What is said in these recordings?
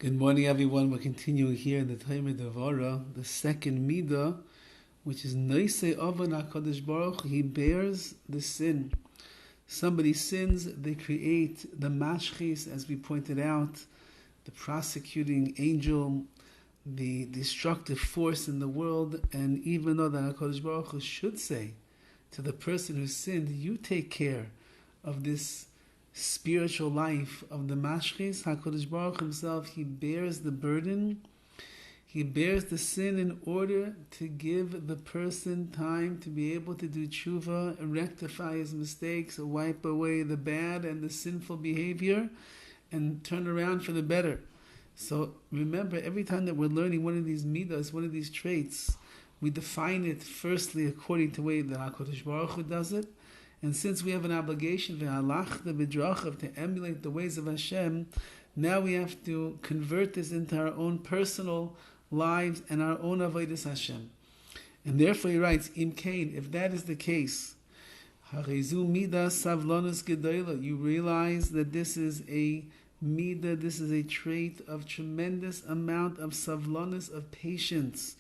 Good morning, everyone. We're continuing here in the time of DEVORAH, the second midah, which is Noisei Ovan HaKadosh Baruch Hu. He bears the sin. Somebody sins, they create the mashchis, as we pointed out, the prosecuting angel, the destructive force in the world. And even though that HaKadosh Baruch Hu should say to the person who sinned, you take care of this spiritual life of the mashchis, HaKadosh Baruch himself, he bears the burden, he bears the sin in order to give the person time to be able to do tshuva, rectify his mistakes, wipe away the bad and the sinful behavior, and turn around for the better. So remember, every time that we're learning one of these midas, one of these traits, we define it firstly according to the way that HaKadosh Baruch Hu does it. And since we have an obligation to emulate the ways of Hashem, now we have to convert this into our own personal lives and our own avodas Hashem. And therefore he writes, Im Kain, if that is the case, you realize that this is a midah, this is a trait of tremendous amount of savlonis, of patience,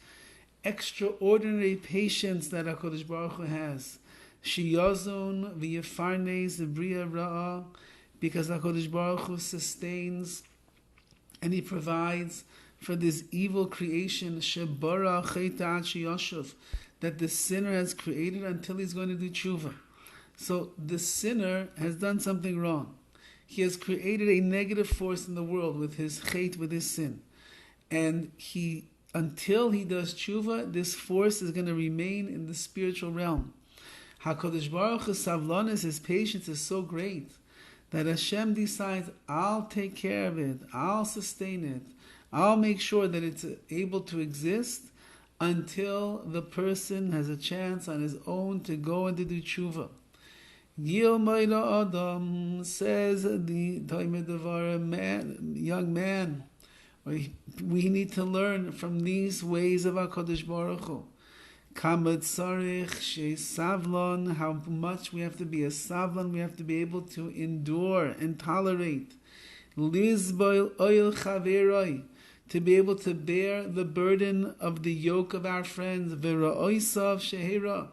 extraordinary patience that HaKadosh Baruch Hu has. Shiyazon v'yefarnes v'briya ra'ah, because HaKadosh Baruch Hu sustains and he provides for this evil creation shebara chayta'at sheyashuv, that the sinner has created until he's going to do tshuva. So the sinner has done something wrong. He has created a negative force in the world with his chait, with his sin, and until he does tshuva, this force is going to remain in the spiritual realm. HaKadosh Baruch Hu's savlonis, his patience is so great that Hashem decides, I'll take care of it, I'll sustain it, I'll make sure that it's able to exist until the person has a chance on his own to go and to do tshuva. Gil Mayla Adam, says the Talmud DEVORAH, young man, we need to learn from these ways of HaKadosh Baruch Hu. How much we have to be a savlan, we have to be able to endure and tolerate. Lizboil oil chaveroi, to be able to bear the burden of the yoke of our friends, v'ra'oisav shehira,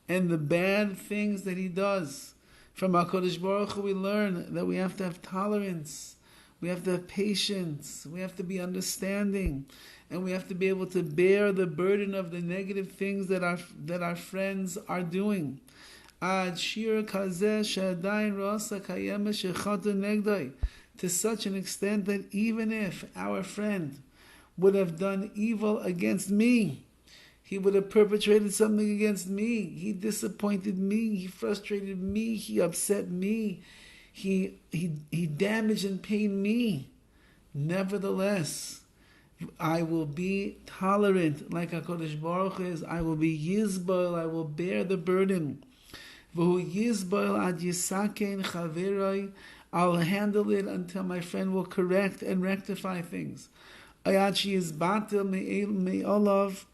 and the bad things that he does. From HaKadosh Baruch Hu we learn that we have to have tolerance, we have to have patience, we have to be understanding, and we have to be able to bear the burden of the negative things that our friends are doing. To such an extent that even if our friend would have done evil against me, he would have perpetrated something against me, he disappointed me, he frustrated me, he upset me, he damaged and pained me, nevertheless, I will be tolerant like HaKadosh Baruch Hu is. I will be yizbal, I will bear the burden. V'hu yizbal ad yisaken chaveroi, I'll handle it until my friend will correct and rectify things. Ayad she is batil me'olav,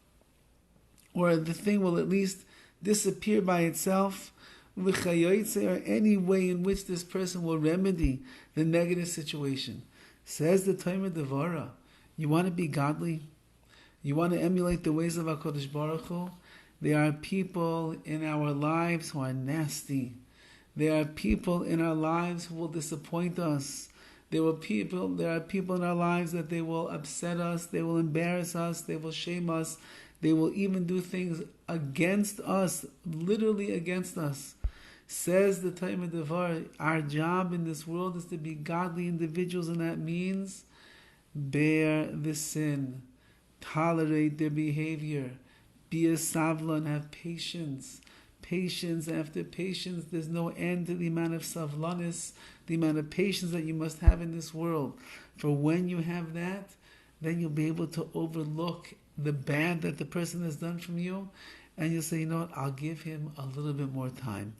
or the thing will at least disappear by itself. V'chayoytze, or any way in which this person will remedy the negative situation. Says the Talmud DEVORAH, you want to be godly? You want to emulate the ways of HaKadosh Baruch Hu? There are people in our lives who are nasty. There are people in our lives who will disappoint us. There are people in our lives that they will upset us, they will embarrass us, they will shame us, they will even do things against us, literally against us. Says the Talmud DEVORAH, our job in this world is to be godly individuals, and that means bear the sin, tolerate their behavior, be a savlan, have patience. Patience after patience, there's no end to the amount of savlanis, the amount of patience that you must have in this world. For when you have that, then you'll be able to overlook the bad that the person has done from you, and you'll say, you know what, I'll give him a little bit more time.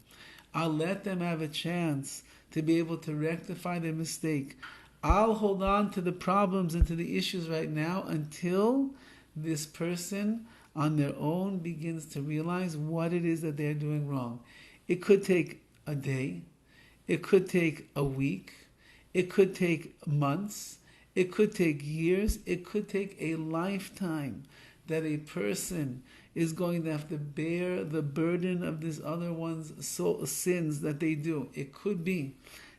I'll let them have a chance to be able to rectify their mistake. I'll hold on to the problems and to the issues right now until this person on their own begins to realize what it is that they're doing wrong. It could take a day, it could take a week, it could take months, It could take years. It could take a lifetime that a person is going to have to bear the burden of this other one's sins that they do. It could be.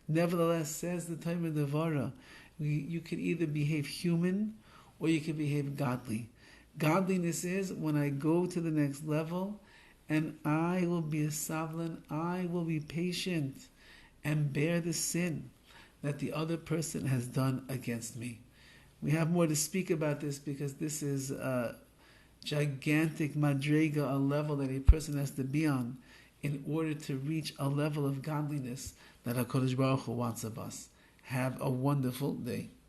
Nevertheless, says the Talmud DEVORAH, you can either behave human or you can behave godly. Godliness is when I go to the next level and I will be a sovereign, I will be patient and bear the sin that the other person has done against me. We have more to speak about this because this is a gigantic madrega, a level that a person has to be on in order to reach a level of godliness that HaKadosh Baruch Hu wants of us. Have a wonderful day.